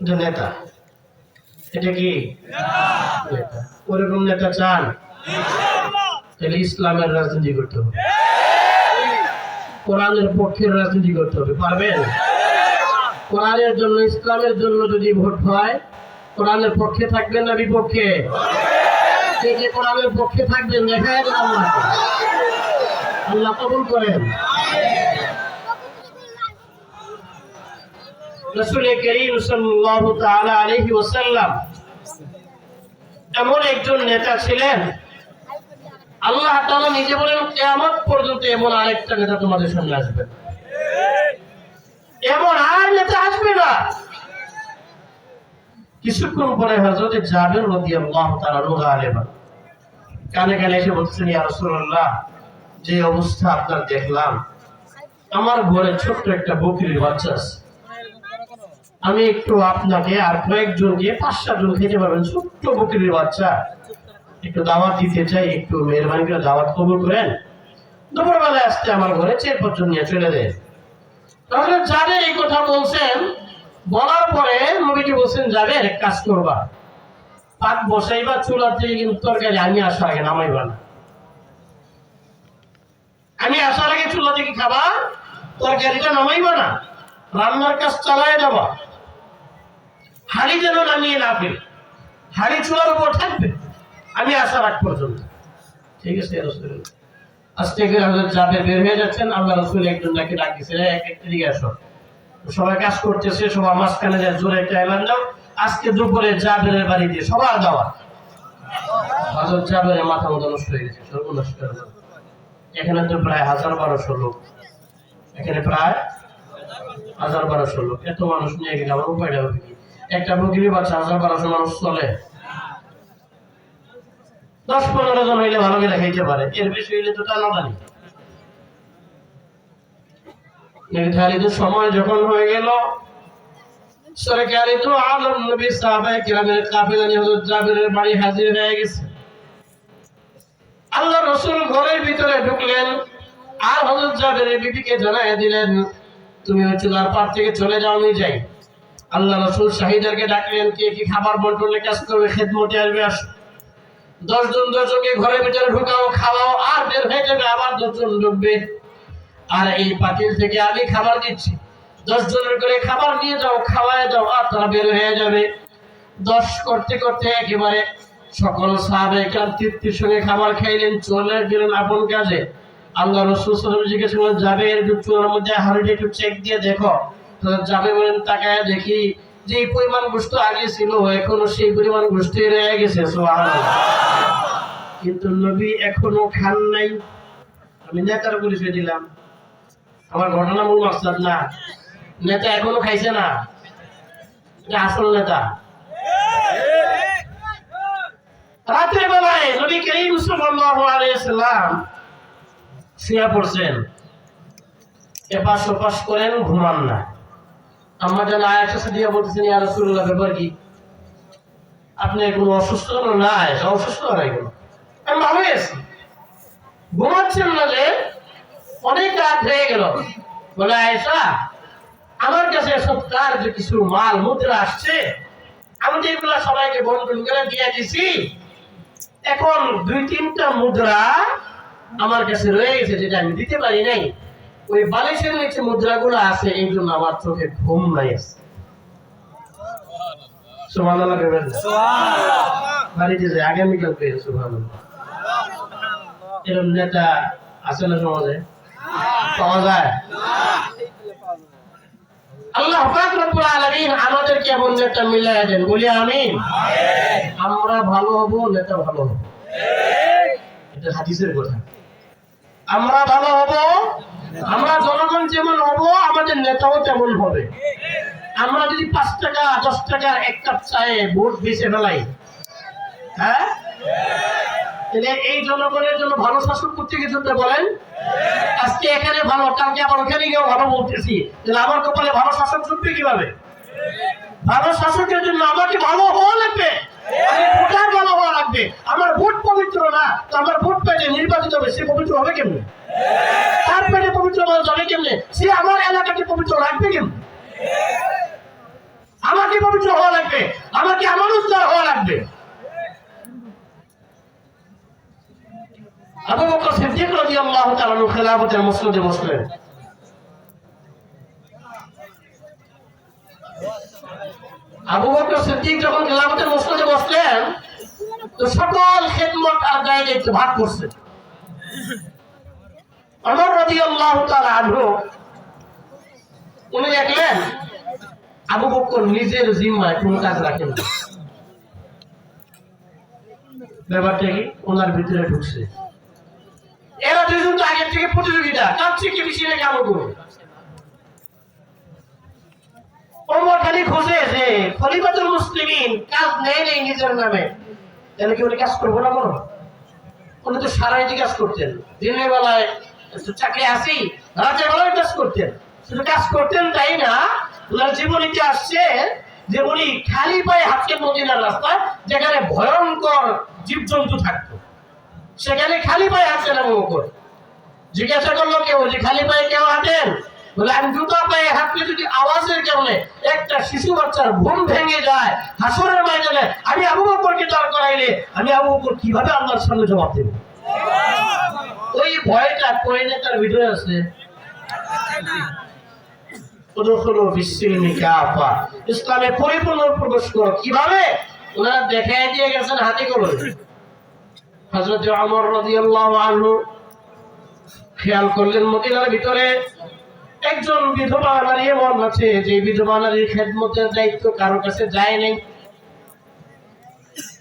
এটা নেতা, এটা কি নেতা? ওরকম নেতা চান? তাহলে ইসলামের রাজনীতি করতে হবে, কোরআনের পক্ষের রাজনীতি করতে হবে। পারবেন? কোরআনের জন্য, ইসলামের জন্য যদি ভোট হয়, কোরআনের পক্ষে থাকবেন না বিপক্ষে? কে কে কোরআনের পক্ষে থাকবেন দেখায় দেন আল্লাহকে। আল্লাহ কবুল করেন। রাসূল করিম সাল্লাল্লাহু তাআলা আলাইহি ওয়াসাল্লাম এমন একজন নেতা ছিলেন, আল্লাহ তাআলা নিজে বলেন কিয়ামত পর্যন্ত এমন আরেকটা নেতা তোমাদের সামনে আসবে, এমন আর নেতা আসবে না। কিছুক্ষণ পরে হযরত জাবের রাদিয়াল্লাহু তাআলা আনহু কানে কানে এসে বলছেন, ইয়া রাসূলুল্লাহ, যে অবস্থা আপনার দেখলাম, আমার ঘরে ছোট্ট একটা বকরির বাচ্চা আছে, আমি একটু আপনাকে আর কয়েকজনকে 5-7 জন খেতে পারবেন ছোট্ট বকরির বাচ্চা একটু দাওয়াত দিতে চাই, একটু মেহরবানি করে দাওয়াত কবুল করেন। দুপুরবেলায় আসতে আমার ঘরে 4-5 জন নিয়ে চলে দেন। তাহলে যাদের এই কথা বলছেন, বলার পরে নবীজি বলছেন, যাবে এক কাজ করবা, পাক বসাইবা চুলা থেকে, কিন্তু তরকারি আমি আসার আগে নামাইবা না। আমি আসার আগে চুলা থেকে খাবা, তরকারিটা নামাইবা না, রান্নার কাজ চালায় যাবা। হাড়ি যেন নামিয়ে না ফেলে, হাড়ি চুলার উপর থাকবে আমি আসার আগ পর্যন্ত। ঠিক আছে রাসূলুল্লাহ। আস্তে করে হযরত জাবের বের হয়ে যাচ্ছেন, আল্লাহ রাসূল একজন নাকি ডাক দিয়েছে, একটা দিকে আসো। সবাই কাজ করতেছে, সবাই মাঝখানে যায়, জোরে একটা এলান দাও, আজকে দুপুরে জাবেরের বাড়ি দিয়ে সবার দাওয়াত। হযরত জাবেরের মাথা মতো নষ্ট হয়ে গেছে, সর্বনাশ করে দাও। এখানে তো প্রায় 1000-1200 লোক, এখানে প্রায় 1000-1200 লোক, এত মানুষ নিয়ে গেলে আমার উপায়টা হবে কি? একটা বকরি বাচ্চা 1000-1200 মানুষ চলে? 10-15 জন হইলে ভালো করে খাইতে পারে, এর বেশি হইলে তো টানাটানি। নির্ধারিত সময় যখন হয়ে গেল, সরকারি তো আলম নবী সাহাবায়ে কিরামের কাফেলা নিয়ে হযরত জাবেরের বাড়ি হাজির হয়ে গেছে। আল্লাহ রাসূল ঘরের ভিতরে ঢুকলেন আর হযরত জাবেরের বিবিকে জানায় দিলেন, তুমি ওই চুলার পার থেকে চলে যাও, আমি যাই। আল্লাহ রাসূল শাহিদারকে ডাকলেন, কে কি খাবার বন্টনের কাজ করবে, খেদমতে আসবে, আসো। 10 জন 10 জনকে ঘরের ভিতরে ঢুকাও, খাওয়াও, আর বের হয়ে যাবে, আবার 10 জন ঢুকবে। আর এই পাতিল থেকে আমি খাবার দিচ্ছি, 10 জনের করে খাবার নিয়ে যাও, খাওয়ায় যাও, আর তারা বের হয়ে যাবে। 10 করতে করতে একেবারে সকল সাহাবায়ে কেরাম তৃপ্তির সঙ্গে খাবার খাইলেন, চলে গেলেন আপন কাজে। আল্লাহ রাসূল সাল্লাল্লাহু আলাইহি ওয়াসাল্লাম জিজ্ঞেস করলেন, যাবে এর চুলার মধ্যে হাড়িটা একটু চেক দিয়ে দেখো। তো যাবে বলেন, তাকায় দেখি যে পরিমাণ গোশত আগে ছিল এখনো সেই পরিমাণ গোশত রয়ে গেছে। সুবহানাল্লাহ। কিন্তু নবী এখনো খান নাই। আমি নেতার পরিচয় দিলাম, আমার ঘটনা মূল মাকসাদ না। নেতা এখনো খাইছে না, এটা আসল নেতা। রাতের বেলায় নবী করিম সাল্লাল্লাহু আলাইহি ওয়াসাল্লাম শুয়ে পড়ছেন, এপাশ ওপাশ করেন, ঘুমান না। আম্মা জান আয়েশা সিদ্দিকা বলতেছেন, ইয়া রাসূলুল্লাহ, ব্যাপার কি? আপনি কোনো অসুস্থ না? অসুস্থ নাই, কোনো, আমি ভালোই আছি। ঘুমাচ্ছেন না যে? অনেক রাত হয়ে গেল। বলে, আয়েশা, আমার কাছে সৎকার যে কিছু মাল মুদ্রা আসছে, আমি তো এগুলা সবাইকে বন্টন করে দিয়ে দিছি। এখন 2-3টা মুদ্রা আমার কাছে রয়ে গেছে, যেটা আমি দিতে পারি নাই। ওই বালিশের নিচে মুদ্রাগুলো আছে, এই জন্য আমার চোখে ঘুম নাই আছে। সুবহানাল্লাহ। বাড়িতে যে আগামীকাল পেয়ে সুবহানাল্লাহ। এরকম নেতা আছে না সমাজে? পাওয়া যায়? আল্লাহ পাক রব্বুল আলামিন আমাদেরকে এমন নেতা মিলাইয়া দেন, বলি আমিন। আমরা ভালো হব, নেতা ভালো হবে, এটা হাদিসের কথা। আমরা ভালো হব, আমরা জনগণ যেমন হব, আমাদের নেতাও তেমন হবে। আমরা যদি 5 টাকা 10 টাকার এক কাপ চায়ে ভোট বেঁচে ফেলাই, হ্যাঁ, তাহলে এই জনগণের জন্য ভালো শাসন করতে গেছে বলেন। আজকে এখানে ভালো, কালকে আবার ওখানে গিয়েও ভালো বলতেছি, তাহলে আমার কপালে ভালো শাসন চলবে কিভাবে? ভালো শাসকের জন্য আমাকে ভালো হওয়া লাগবে, আমি ভোটার ভালো হওয়া লাগবে। আমার ভোট পবিত্র না, তো আমার ভোট পেয়ে নির্বাচিত হবে, সে পবিত্র হবে কেমনে? তার পেটে পবিত্র মানুষ হবে কেমনে? সে আমার এলাকাকে পবিত্র রাখবে কেমনে? আমাকে আবু বকর সিদ্দিক রাদিয়াল্লাহু তাআলা আনহু খেলাফতের মসনদে বসলেন। আবু বকর সিদ্দিক যখন খেলাফতের মসনদে বসলেন তো সকল খেদমত আর দায় দায়িত্ব ভাগ করছে। ওমর রাদিয়াল্লাহু তাআলা আনহু উনি দেখলেন আবু বকর নিজের জিম্মায় কোনো কাজ রাখেন না। ব্যাপারটা কি ওনার ভিতরে ঢুকছে। এরা দুজন তো আগের থেকে প্রতিযোগিতা, কার থেকে বেশি রেখে আমল করবে। ওমর খালি খোঁজে যে খলিফাতুল মুসলিমিন কাজ নেই নিজের নামে, তাহলে কি উনি কাজ করবো না? কোনো উনি তো সারাইতে কাজ করতেন, দিনের বেলায় চাকরি আসি, রাতের বেলায় কাজ করতেন। শুধু কাজ করতেন তাই না, ওনার জীবনীতে আসছে যে উনি খালি পায়ে হাঁটতেন মদিনার রাস্তায়, যেখানে ভয়ঙ্কর জীবজন্তু থাকতো, সেখানে খালি পায়ে হাঁটতেন। আবু বকর জিজ্ঞাসা করলো কেউ যে খালি পায়ে কেউ হাঁটেন? বলে আমি জুতা পায়ে হাঁটলে যদি আওয়াজের কারণে একটা শিশু বাচ্চার ঘুম ভেঙে যায় হাসরের ময়দানে, আমি আবু বকরকে দাঁড় করাইলে আমি আবু বকর কিভাবে আল্লাহর সামনে জবাব দেব? ওই ভয়টা কোন নেতার ভিতরে আছে? ইসলামে পরিপূর্ণ প্রবেশ করো। কিভাবে? ওনারা দেখাই দিয়ে গেছেন হাতে কলমে। হযরত ওমর রাদিয়াল্লাহু আনহু খেয়াল করলেন মদিনার ভিতরে একজন বিধবা নারী এমন আছে যে বিধবা নারীর খেদমতের দায়িত্ব কারো কাছে যায় নাই।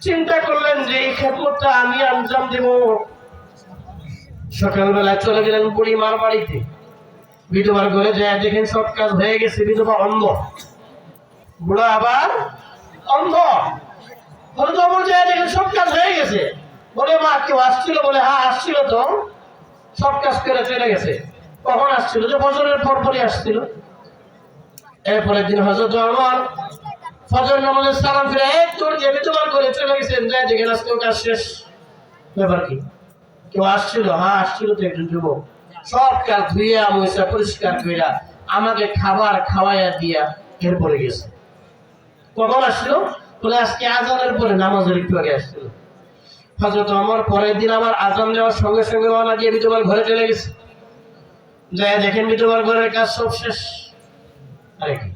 চিন্তা করলেন যে এই খেদমতটা আমি আঞ্জাম দেব। সকালবেলা চলে গেলেন বুড়িমার বাড়িতে। বিধবার ঘরে যায় দেখেন সব কাজ হয়ে গেছে। বিধবা অন্ধ, বুড়া আবার অন্ধ। যায় দেখেন সব কাজ হয়ে গেছে। বলে মা কেউ আসছিল? বলে হ্যাঁ আসছিল, তো সব কাজ করে চলে গেছে। কখন আসছিল? যে ফজরের পরপরই আসছিল। এরপরের দিন হযরত ওমর ফজর নামাজের সালাম ফিরে তোর যে বিধবার ঘরে চলে গেছেন, যায় দেখেন আজকেও কাজ শেষ। ব্যাপার কি? কেউ আসছিল? হ্যাঁ আসছিল তো একজন যুবক। সব কাজ ধুইয়া মুছা পরিষ্কার কইরা আমাকে খাবার খাওয়াইয়া দিয়া এরপরে গেছে। কখন আসলো? বলে আজকে আজানের পরে, নামাজের একটু আগে আসছিল। হযরত ওমর পরের দিন আমার আজান দেওয়ার সঙ্গে সঙ্গে রওনা দিয়ে বিধবার ঘরে চলে গেছে। যায় দেখেন বিধবার ঘরের কাজ সব শেষ। আরে কি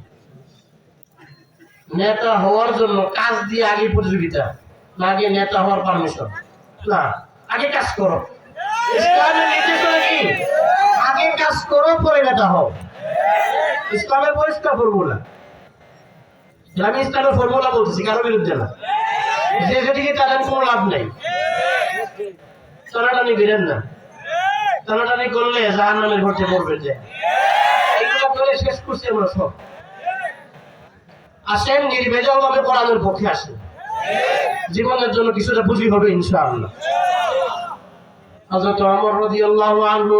নেতা হওয়ার জন্য কাজ দিয়ে আগে প্রতিযোগিতা না, আগে নেতা হওয়ার পারমিশন না, আগে কাজ করো। ইসলামের নির্দেশনা কি? আগে কাজ করো পরে নেতা হও। ইসলামের পরিষ্কার ফর্মুলা। আমি ইসলামের ফর্মুলা বলতেছি, কারো বিরুদ্ধে না। যে যেদিকে তাদের কোনো লাভ নেই। টানাটানি বেরেন না, টানাটানি করলে জাহান্নামের ঘরতে পড়বে। যে এগুলো করে শেষ করছি আমরা সব। আসেন নির্ভেজাল ভাবে কোরআনের পক্ষে আসেন, জীবনের জন্য কিছুটা পুঁজি হবে ইনশাআল্লাহ। হযরত ওমর রাদিয়াল্লাহু আনহু